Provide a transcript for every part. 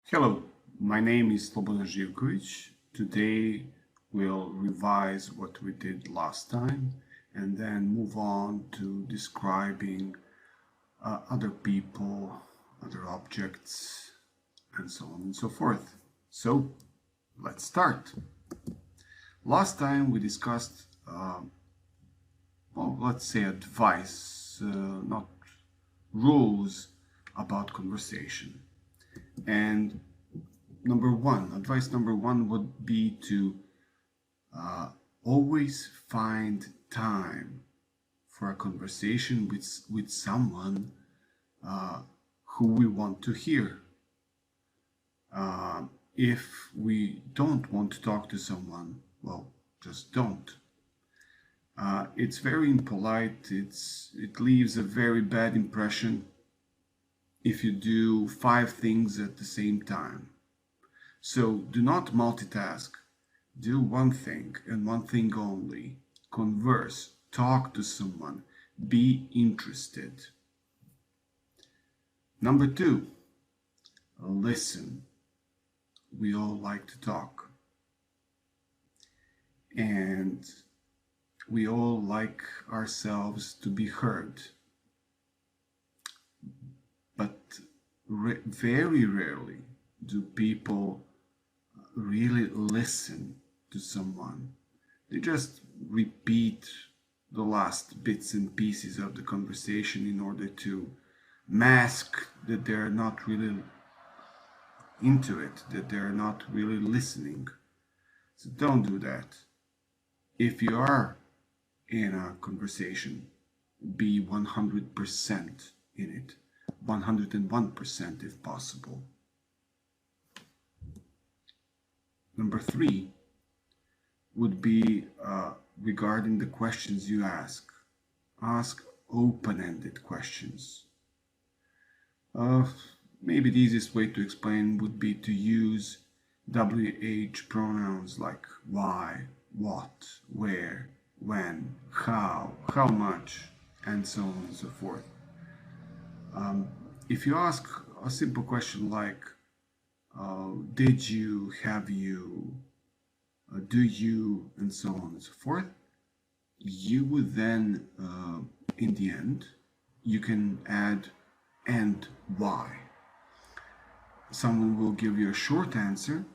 Hello, my name is Slobodán Живковиć. Today we'll revise what we did last time and then move on to describing other people, other objects, and so on and so forth. So let's start. Last time we discussed, let's say advice, not rules about conversation. And advice number one would be to always find time for a conversation with someone who we want to hear. If we don't want to talk to someone, well, just don't. It's very impolite. It leaves a very bad impression if you do 5 things at the same time. So do not multitask. Do one thing and one thing only. Converse, talk to someone, be interested. Number 2, listen. We all like to talk. And we all like ourselves to be heard. But very rarely do people really listen to someone. They just repeat the last bits and pieces of the conversation in order to mask that they're not really into it, that they're not really listening. So don't do that. If you are in a conversation, be 100% in it. 101% if possible. Number 3 would be regarding the questions you ask. Ask open-ended questions. Maybe the easiest way to explain would be to use WH pronouns like why, what, where, when, how much, and so on and so forth. If you ask a simple question like did you, have you, do you, and so on and so forth, you would then, in the end, you can add and why. Someone will give you a short answer,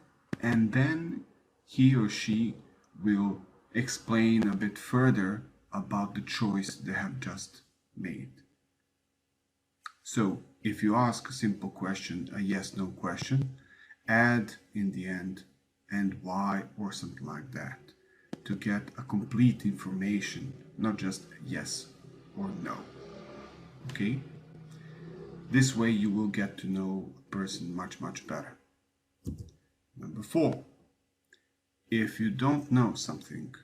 and then he or she will explain a bit further about the choice they have just made. So, if you ask a simple question, a yes-no question, add in the end and why or something like that to get a complete information, not just yes or no. Okay? This way you will get to know a person much better. Number 4, if you don't know something,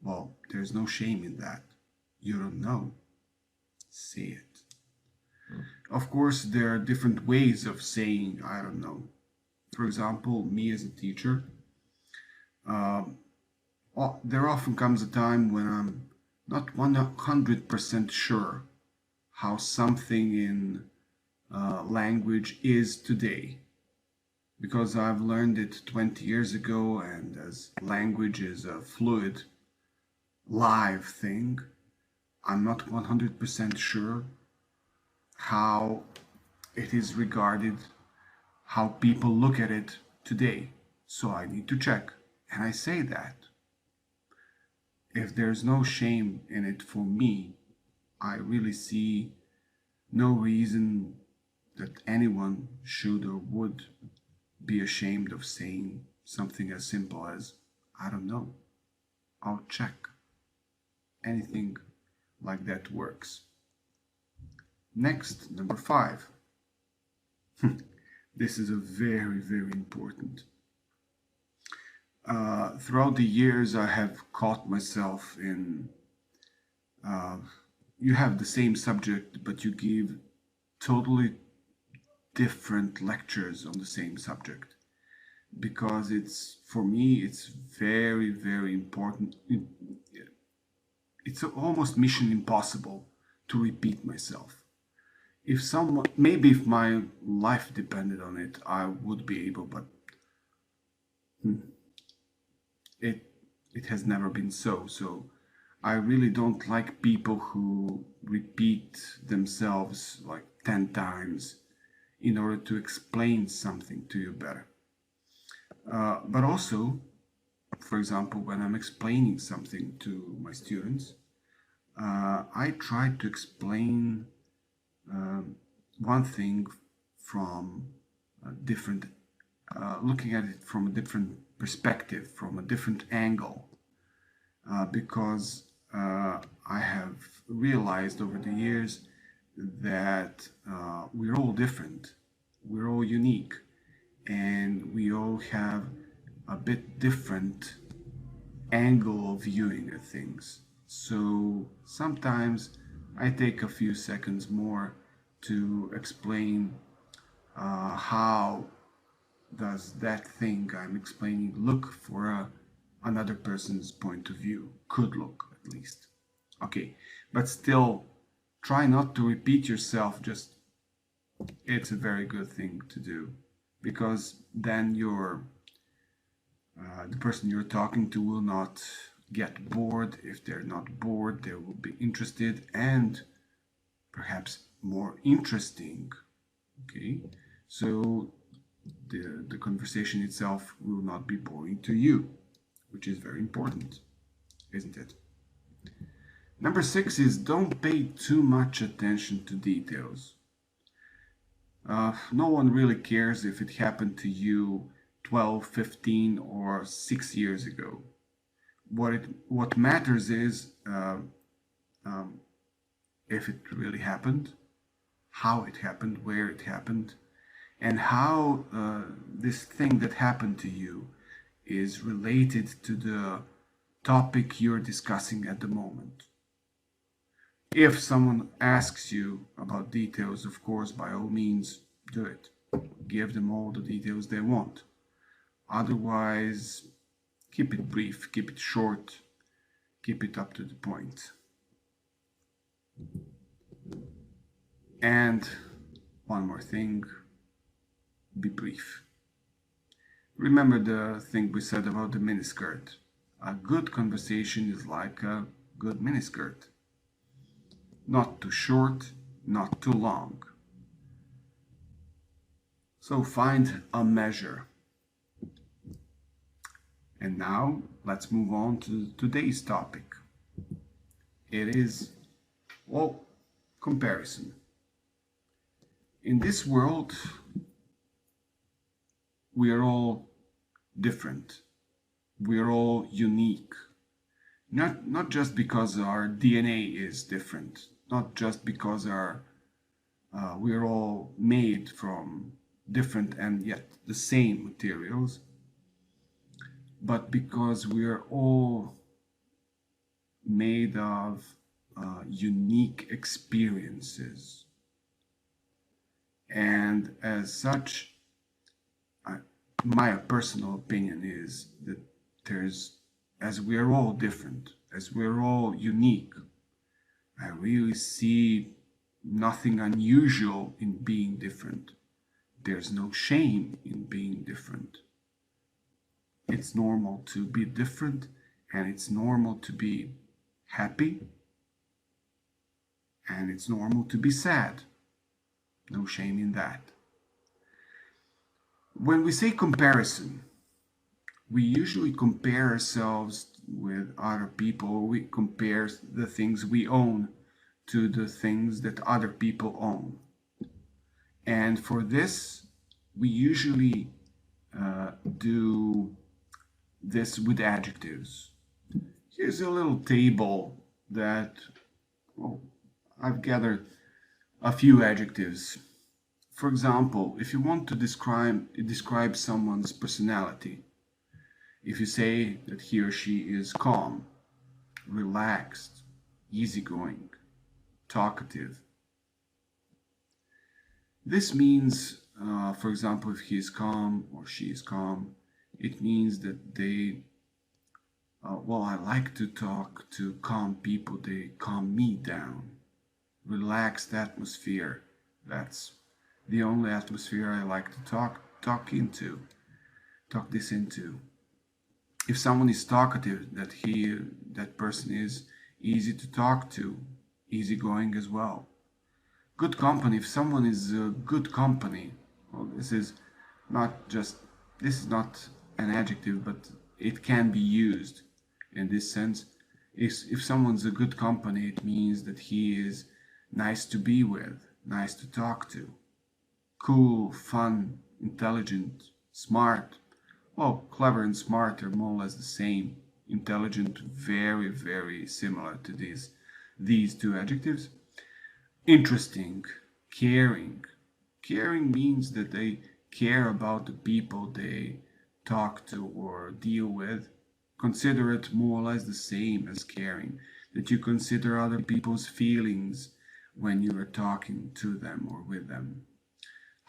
well, there's no shame in that. You don't know. Say it. Of course, there are different ways of saying I don't know. For example, me as a teacher, there often comes a time when I'm not 100% sure how something in language is today. Because I've learned it 20 years ago, and as language is a fluid, live thing, I'm not 100% sure how it is regarded, how people look at it today. So I need to check, and I say that. If there's no shame in it for me, I really see no reason that anyone should or would be ashamed of saying something as simple as, I don't know, I'll check. Anything like that works. Next, number 5. This is a very important. Throughout the years, I have caught myself in, you have the same subject, but you give totally different lectures on the same subject. Because for me, it's very important. It's almost mission impossible to repeat myself. if someone, maybe if my life depended on it, I would be able, but it has never been so. So I really don't like people who repeat themselves like 10 times in order to explain something to you better. But also, for example, when I'm explaining something to my students, I try to explain one thing from a different, looking at it from a different perspective, from a different angle, because I have realized over the years that we're all different, we're all unique, and we all have a bit different angle of viewing at things. So sometimes I take a few seconds more to explain how does that thing I'm explaining look for another person's point of view, could look at least. Okay, but still try not to repeat yourself, just it's a very good thing to do, because then the person you're talking to will not get bored. If they're not bored, they will be interested and perhaps more interesting. Okay, so the conversation itself will not be boring to you, which is very important, isn't it? Number 6 is don't pay too much attention to details. No one really cares if it happened to you 12, 15, or 6 years ago. What matters is if it really happened, how it happened, where it happened, and how this thing that happened to you is related to the topic you're discussing at the moment. If someone asks you about details, of course, by all means, do it. Give them all the details they want. Otherwise, keep it brief, keep it short, keep it up to the point. And one more thing, be brief. Remember the thing we said about the miniskirt. A good conversation is like a good miniskirt. Not too short, not too long. So find a measure. And now let's move on to today's topic. It is, well, comparison. In this world, we are all different. We are all unique. Not just because our DNA is different, not just because we're all made from different and yet the same materials, but because we are all made of unique experiences. And as such, my personal opinion is that as we are all different, as we're all unique, I really see nothing unusual in being different. There's no shame in being different. It's normal to be different, and it's normal to be happy, and it's normal to be sad. No shame in that. When we say comparison, we usually compare ourselves with other people. We compare the things we own to the things that other people own. And for this, we usually do this with adjectives. Here's a little table that I've gathered a few adjectives. For example, if you want to describe someone's personality, if you say that he or she is calm, relaxed, easygoing, talkative, this means, for example, if he is calm or she is calm, it means that they, I like to talk to calm people, they calm me down. Relaxed atmosphere, That's the only atmosphere I like to talk this into. If someone is talkative, that person is easy to talk to, easygoing as well. Good company. If someone is a good company, well, this is not an adjective, but it can be used in this sense. If someone's a good company, it means that he is nice to be with, nice to talk to, cool, fun, intelligent, smart. Well, clever and smart are more or less the same. Intelligent, very, very similar to these two adjectives. Interesting, caring. Caring means that they care about the people they talk to or deal with. Consider it more or less the same as caring, that you consider other people's feelings when you are talking to them or with them.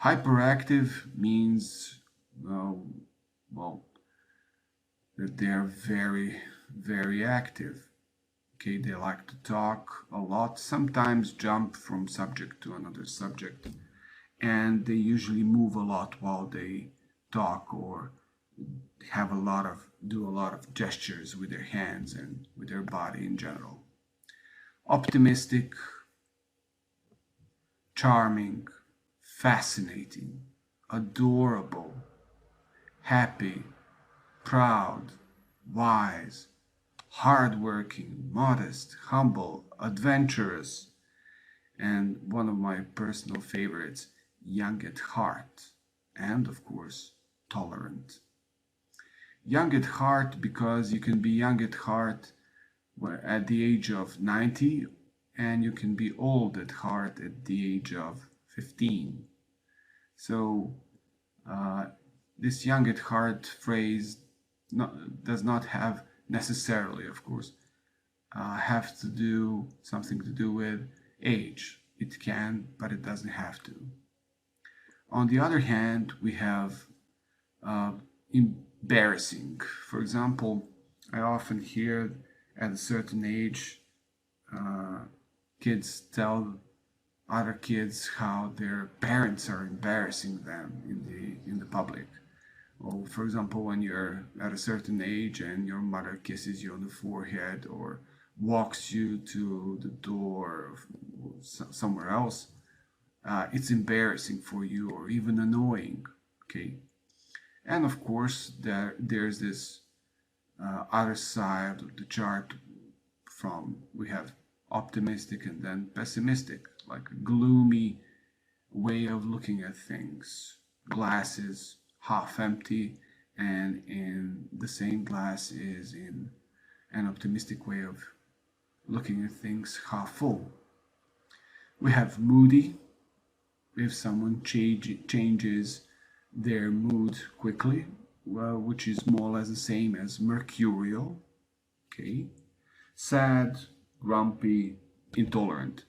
Hyperactive means, well, that they are very, very active. Okay, they like to talk a lot, sometimes jump from subject to another subject, and they usually move a lot while they talk or do a lot of gestures with their hands and with their body in general. Optimistic, charming, fascinating, adorable, happy, proud, wise, hardworking, modest, humble, adventurous, and one of my personal favorites, young at heart, and of course, tolerant. Young at heart because you can be young at heart at the age of 90, and you can be old at heart at the age of 15. So this young at heart phrase does not have necessarily, of course, have to do something to do with age. It can, but it doesn't have to. On the other hand, we have embarrassing. For example, I often hear at a certain age kids tell other kids how their parents are embarrassing them in the public. Or for example, when you're at a certain age and your mother kisses you on the forehead or walks you to the door or somewhere else, it's embarrassing for you or even annoying. Okay, and of course there's this other side of the chart. We have optimistic and then pessimistic, like a gloomy way of looking at things. Glasses half empty, and in the same glass is in an optimistic way of looking at things, half full. We have moody, if someone changes their mood quickly, which is more or less the same as mercurial. Okay, sad, grumpy, intolerant.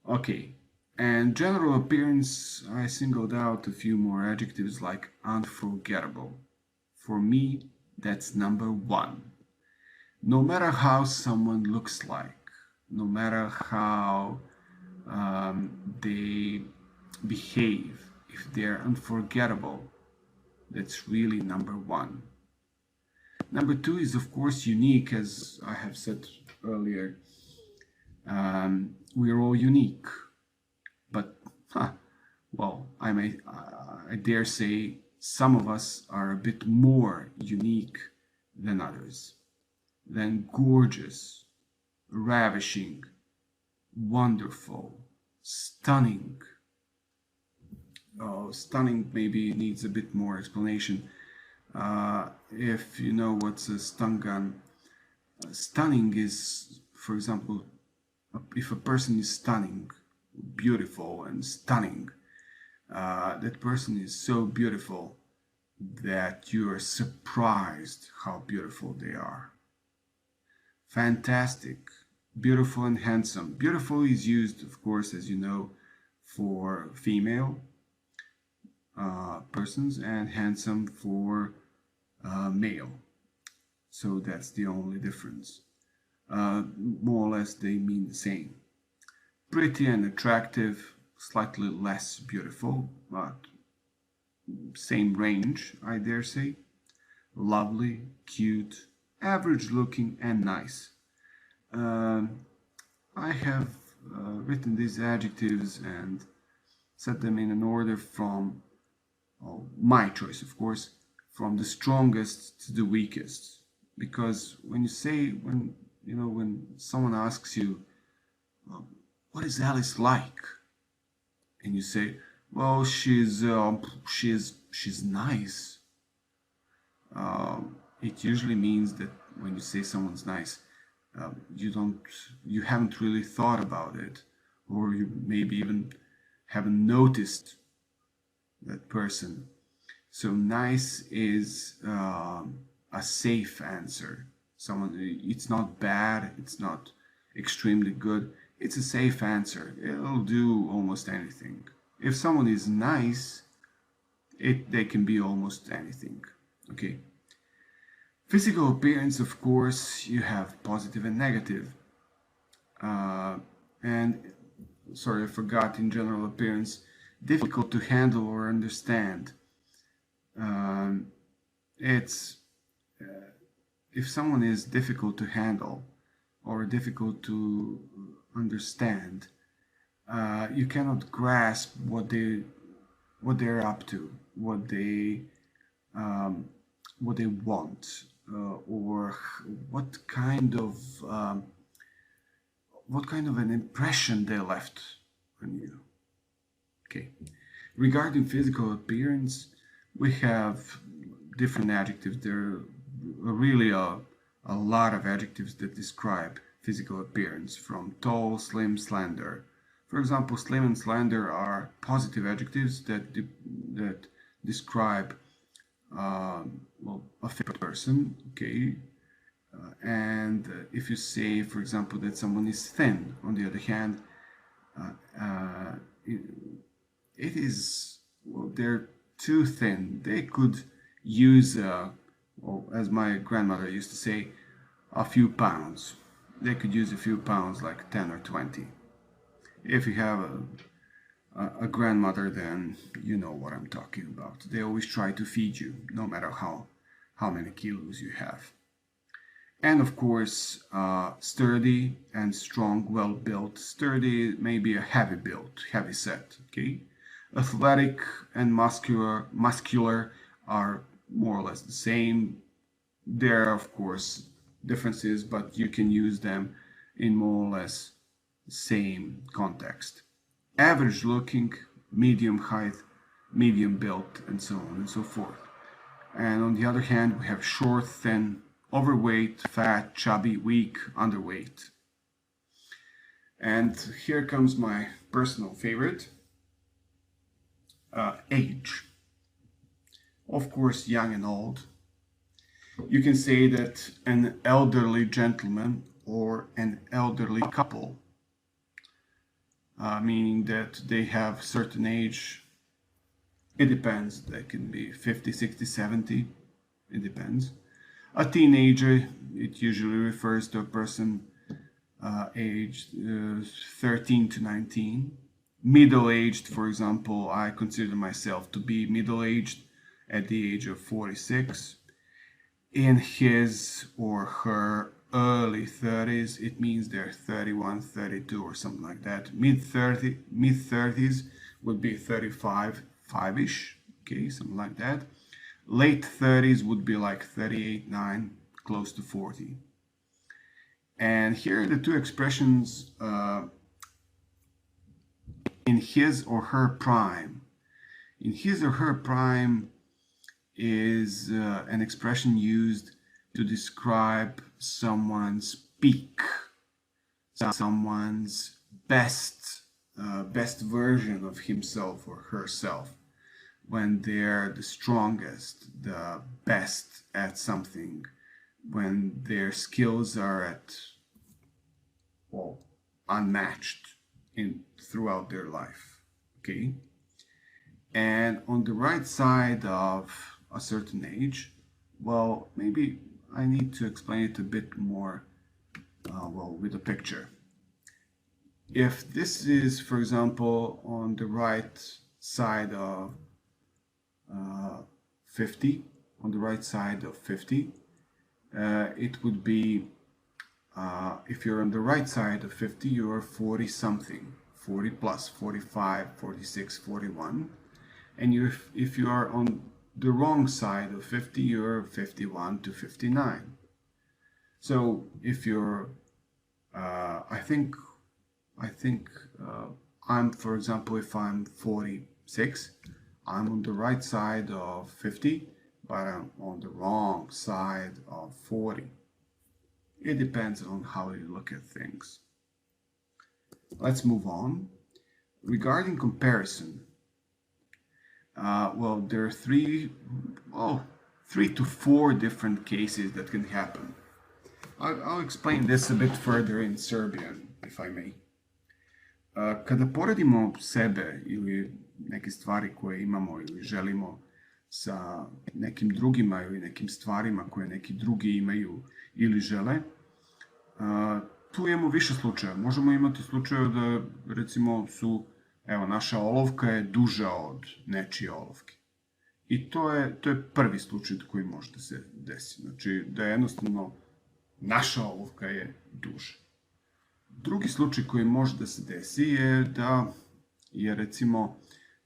Okay, and general appearance, I singled out a few more adjectives like unforgettable. For me, that's number one. No matter how someone looks like, no matter how they behave, if they're unforgettable, that's really number one. Number two is, of course, unique, as I have said earlier. We're all unique, but well, I dare say some of us are a bit more unique than others. Then gorgeous, ravishing, wonderful, stunning. Oh, stunning maybe needs a bit more explanation. If you know what's a stun gun, stunning is, for example, if a person is stunning, beautiful and stunning, that person is so beautiful that you are surprised how beautiful they are. Fantastic, beautiful and handsome. Beautiful is used, of course, as you know, for female persons, and handsome for male. So that's the only difference. More or less they mean the same. Pretty and attractive, slightly less beautiful, but same range, I dare say. Lovely, cute, average looking, and nice. I have written these adjectives and set them in an order from my choice, of course, from the strongest to the weakest. Because when when someone asks you, what is Alice like? And you say, well, she's nice. It usually means that when you say someone's nice, you haven't really thought about it, or you maybe even haven't noticed that person. So nice is a safe answer. It's not bad, it's not extremely good. It's a safe answer. It'll do almost anything. If someone is nice, they can be almost anything. Okay. Physical appearance, of course, you have positive and negative. And sorry, I forgot, in general appearance, difficult to handle or understand. It's if someone is difficult to handle or difficult to understand, you cannot grasp what they're up to, what they want, or what kind of an impression they left on you. Okay. Regarding physical appearance, we have different adjectives. There are really a lot of adjectives that describe physical appearance, from tall, slim, slender. For example, slim and slender are positive adjectives that describe a fit person. Okay. And if you say, for example, that someone is thin, on the other hand, they're too thin. They could use, as my grandmother used to say, a few pounds. They could use a few pounds, like 10 or 20. If you have a grandmother, then you know what I'm talking about. They always try to feed you, no matter how many kilos you have. And of course, sturdy and strong, well built. Sturdy, maybe a heavy built, heavy set. Okay. Athletic and muscular are more or less the same. There are, of course, differences, but you can use them in more or less the same context. Average looking, medium height, medium built, and so on and so forth. And on the other hand, we have short, thin, overweight, fat, chubby, weak, underweight. And here comes my personal favorite. Age. Of course, young and old. You can say that an elderly gentleman or an elderly couple, meaning that they have certain age. It depends. They can be 50, 60, 70. It depends. A teenager, it usually refers to a person aged 13 to 19. Middle-aged, for example, I consider myself to be middle-aged at the age of 46. In his or her early 30s, it means they're 31, 32 or something like that. Mid-30s would be 35, 5-ish, okay, something like that. Late 30s would be like 38, 9, close to 40. And here are the two expressions, in his or her prime. In his or her prime is an expression used to describe someone's peak, someone's best version of himself or herself, when they're the strongest, the best at something, when their skills are unmatched throughout their life. Okay. And on the right side of a certain age, well, maybe I need to explain it a bit more, with a picture. If this is, for example, on the right side of 50, on the right side of 50, it would be, if you're on the right side of 50, you're 40 something, 40 plus, 45, 46, 41. And if you are on the wrong side of 50, you're 51 to 59. So if you're, I think I'm, for example, if I'm 46, I'm on the right side of 50, but I'm on the wrong side of 40. It depends on how you look at things. Let's move on. Regarding comparison, well, there are three to four different cases that can happen. I'll explain this a bit further in Serbian, if I may. Kada poredimo sebe ili neke stvari koje imamo ili želimo sa nekim drugima ili nekim stvarima koje neki drugi imaju ili žele, tu imamo više slučaja. Možemo imati slučaje da, recimo, evo, naša olovka je duža od nečije olovke. I to je prvi slučaj koji može da se desi. Znači, da je jednostavno naša olovka je duža. Drugi slučaj koji može da se desi je da je, recimo,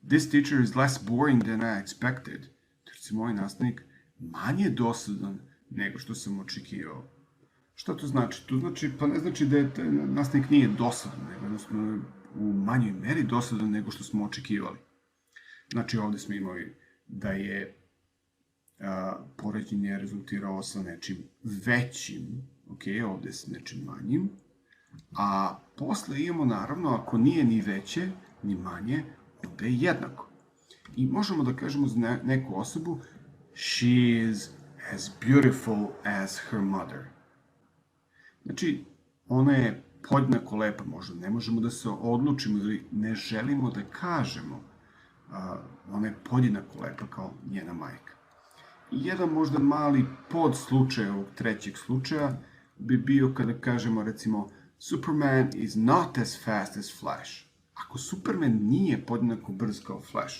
this teacher is less boring than I expected. Recimo, ovaj nastavnik manje dosadan nego što sam očekivao. Šta to znači? To znači, pa ne znači da nastavnik nije dosadan, nego jednostavno u manjoj meri dosadan nego što smo očekivali. Znači, ovde smo imali da je poređenje rezultiralo sa nečim većim, ok, ovde sa nečim manjim, a posle imamo, naravno, ako nije ni veće, ni manje, onda je jednako. I možemo da kažemo za neku osobu, she is as beautiful as her mother. Znači, ona je podjednako lepa, možda ne možemo da se odlučimo ili ne želimo da kažemo, ona je podjednako lepa kao njena majka. I jedan možda mali podslučaj ovog trećeg slučaja bi bio kada kažemo, recimo, Superman is not as fast as Flash. Ako Superman nije podjednako brz kao Flash,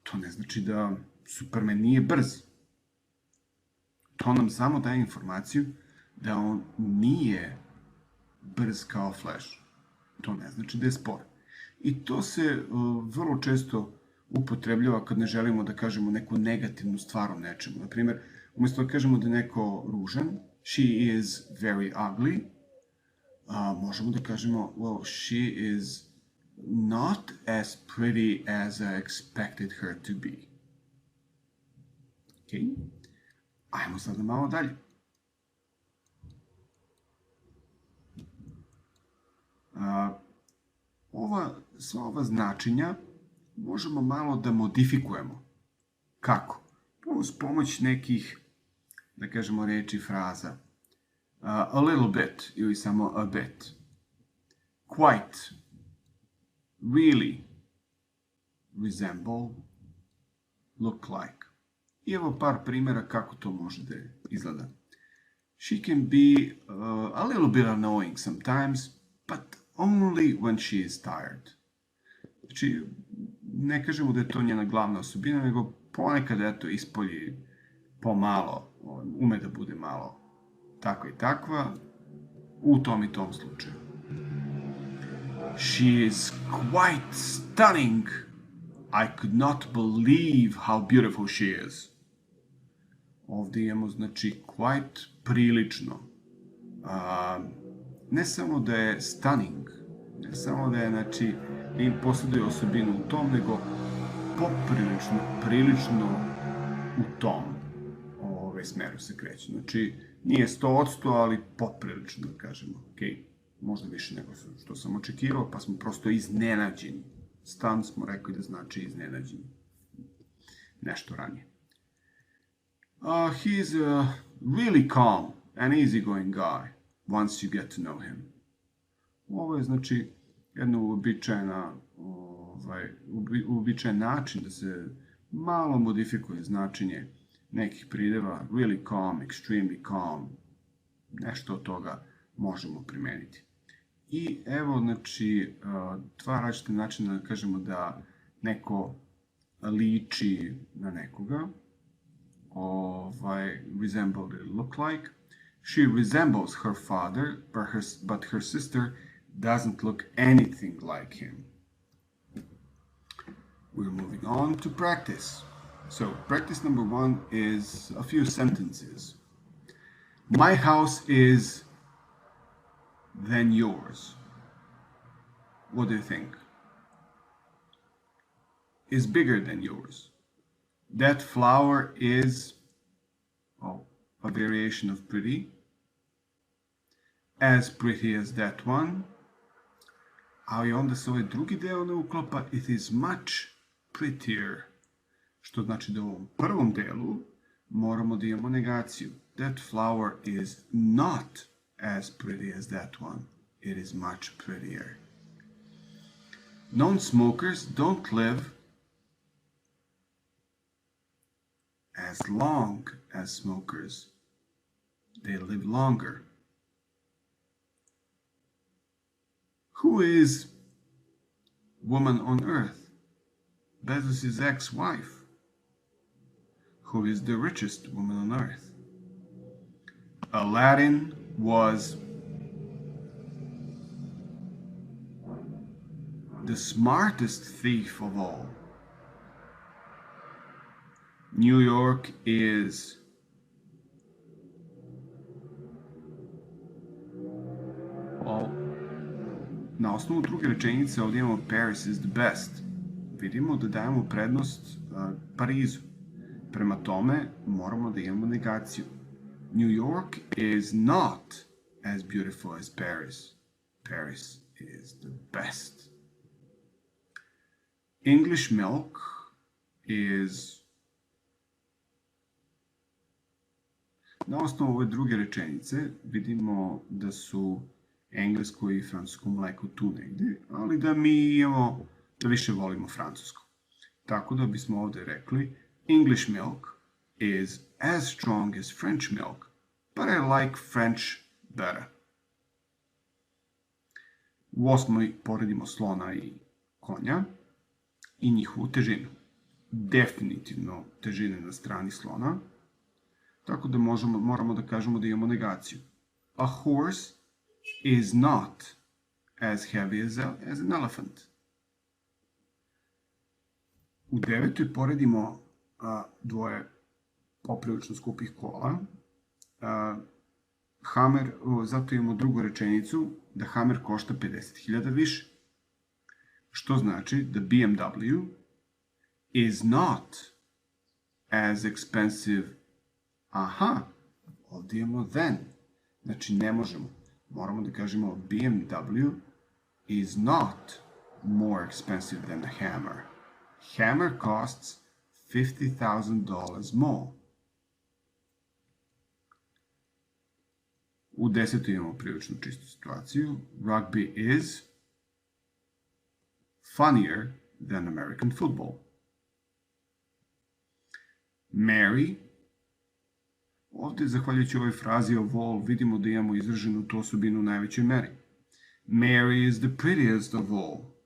to ne znači da Superman nije brz. To nam samo daje informaciju da on nije brz kao Flash. To ne znači da je spor. I to se vrlo često upotrebljava kad ne želimo da kažemo neku negativnu stvar o nečemu. Naprimjer, umjesto da kažemo da je neko ružan, she is very ugly, možemo da kažemo, well, she is not as pretty as I expected her to be. Ok? Ajmo sada malo dalje. Sva ova značenja možemo malo da modifikujemo. Kako? Uz pomoć nekih, da kažemo, reči, fraza. A little bit ili samo a bit. Quite. Really. Resemble. Look like. I evo par primjera kako to može da izgleda. She can be a little bit annoying sometimes, but only when she is tired. Znači, ne kažemo da je to njena glavna osobina, nego ponekad, eto, ispolji pomalo, ume da bude malo takva i takva, u tom i tom slučaju. She is quite stunning. I could not believe how beautiful she is. Ovdje imamo, znači, quite, prilično. Ne samo da je stunning, ne samo da je, znači, im posjeduje osobinu u tom, nego poprilično, prilično u tom smeru se kreće. Znači, nije 100%, ali poprilično, da kažemo. Ok, možda više nego što sam očekivao, pa smo prosto iznenađeni. Stun smo rekli da znači iznenađeni. Nešto ranije. He is a really calm and easygoing guy once you get to know him. Ovo je, znači, jedno uobičajen način da se malo modifikuje značenje nekih prideva. Really calm, extremely calm. Nešto od toga možemo primeniti. I evo, znači, dva različite načina da kažemo da neko liči na nekoga. Resemble ili look like. She resembles her father, but her sister doesn't look anything like him. We're moving on to practice. So, practice number 1 is a few sentences. My house is than yours. What do you think? Is bigger than yours. That flower is, a variation of pretty. As pretty as that one. Ali onda se ovaj drugi deo ne uklopa. It is much prettier. Što znači da u ovom prvom delu moramo da imamo negaciju. That flower is not as pretty as that one. It is much prettier. Non-smokers don't live as long as smokers. They live longer. Who is woman on earth? Bezos' ex-wife. Who is the richest woman on earth? Aladdin was the smartest thief of all. New York is na osnovu druge rečenice ovdje imamo Paris is the best. Vidimo da dajemo prednost Parizu. Prema tome moramo da imamo negaciju. New York is not as beautiful as Paris. Paris is the best. English milk is... Na osnovu ove druge rečenice vidimo da su englesko i francusko mleko tu negdje, ali da mi imamo, da više volimo francusko. Tako da bismo ovdje rekli English milk is as strong as French milk, but I like French better. U 8. poredimo slona i konja i njihovu težinu. Definitivno težine na strani slona, tako da moramo da kažemo da imamo negaciju. A horse is not as heavy as an elephant. U 9. poredimo dvoje poprilično skupih kola. Hammer, zato imamo drugu rečenicu, da Hammer košta 50.000 više. Što znači da BMW is not as expensive. Aha, ovdje imamo then. Znači ne možemo. Moramo da kažemo BMW is not more expensive than a hammer. Hammer costs $50,000 more. U 10. imamo prilično čistu situaciju. Rugby is funnier than American football. Mary, ovdje, zahvaljujući ovoj frazi of all, vidimo da imamo izraženu tu osobinu u najvećoj meri. Mary is the prettiest of all.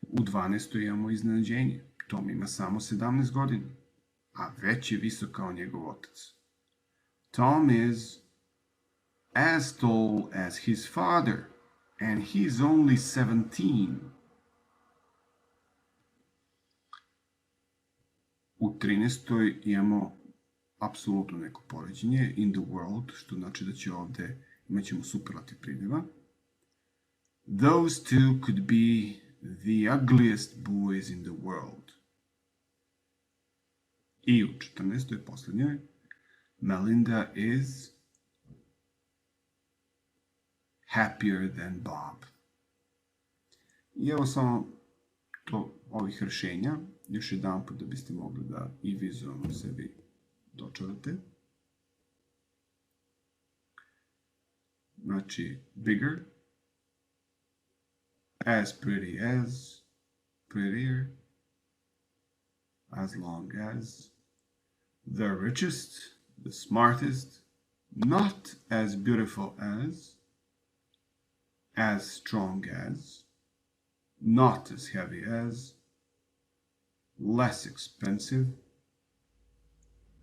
U 12. imamo iznenađenje. Tom ima samo 17 godina, a već je visok kao njegov otac. Tom is as tall as his father, and he's only 17. U 13. imamo apsolutno neko poređenje, in the world, što znači da će ovdje imaćemo superlativ pridjeva. Those two could be the ugliest boys in the world. I u 14. posljednjoj, Melinda is happier than Bob. I evo samo ovih rješenja, još jedan put da biste mogli da i vizualno sebi dočarate. Znači, bigger, as pretty as, prettier, as long as, the richest, the smartest, not as beautiful as strong as, not as heavy as, less expensive,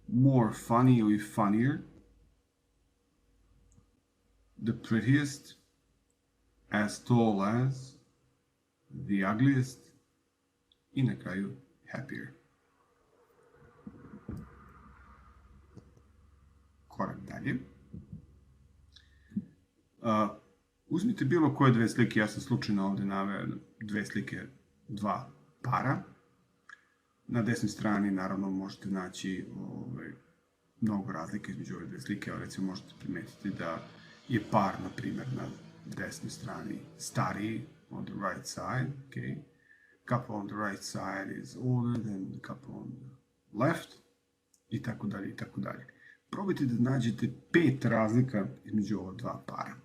more funny ili funnier, the prettiest, as tall as, the ugliest i na kraju happier. Korak dalje. Uzmite bilo koje dve slike, ja sam slučajno ovde naveo dve slike, dva para. Na desnoj strani naravno možete naći mnogo razlika između ove dve slike, evo recimo možete primetiti da je par, na primjer, na desnoj strani stariji, on the right side, okay? Couple on the right side is older than the couple on the left, i tako dalje, i tako dalje. Probajte da nađete 5 razlika između ova dva para.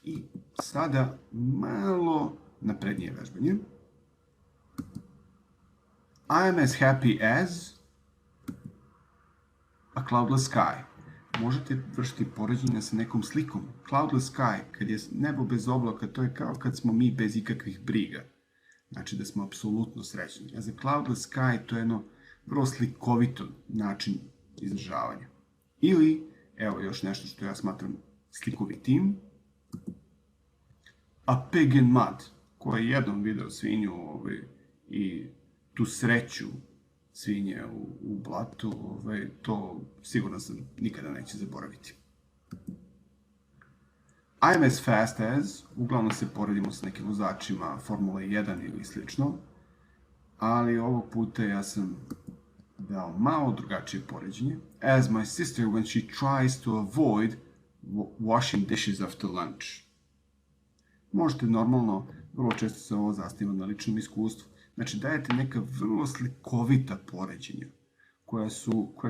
I sada malo naprednije vežbanje. I am as happy as a cloudless sky. Možete vršiti poređenja sa nekom slikom. Cloudless sky, kad je nebo bez oblaka, to je kao kad smo mi bez ikakvih briga. Znači da smo apsolutno srećni. A za cloudless sky to je jedno vrlo slikovito način izražavanja. Ili, evo još nešto što ja smatram slikovitim, a pig in mud, ko je jednom video svinju i tu sreću svinje u blatu, to sigurno sam nikada neće zaboraviti. I'm as fast as, uglavnom se poredimo s nekim vozačima Formule 1 ili slično, ali ovog puta ja sam dao malo drugačije poređenje. As my sister when she tries to avoid washing dishes after lunch. Možete normalno, vrlo često se ovo zasniva na ličnom iskustvu. Znači dajete neka vrlo slikovita poređenja koja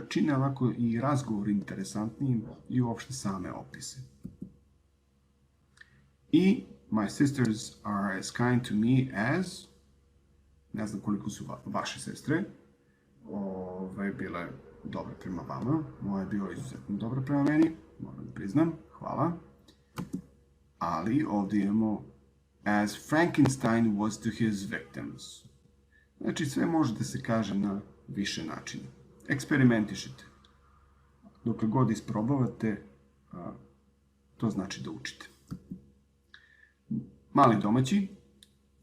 čine ovako i razgovor interesantnijim i uopšte same opise. I my sisters are as kind to me as, ne znam koliko su vaše sestre, bile dobre prema vama, moja je bila izuzetno dobra prema meni, moram da priznam, hvala. Ali ovdje imamo as Frankenstein was to his victims. Znači sve može da se kaže na više načina. Eksperimentišite. Dokle god isprobavate, to znači da učite. Mali domaći.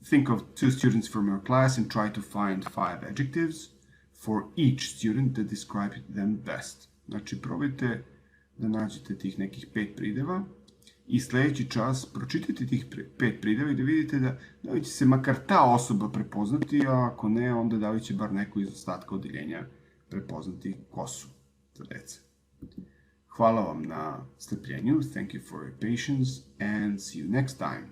Think of 2 students from your class and try to find 5 adjectives for each student that describe them best. Znači probajte da nađete tih nekih 5 prideva i sljedeći čas pročitajte tih 5 prideva i da vidite da li će se makar ta osoba prepoznati, a ako ne, onda da li će bar neko iz ostatka odeljenja prepoznati ko su za deca. Hvala vam na strpljenju, thank you for your patience and see you next time.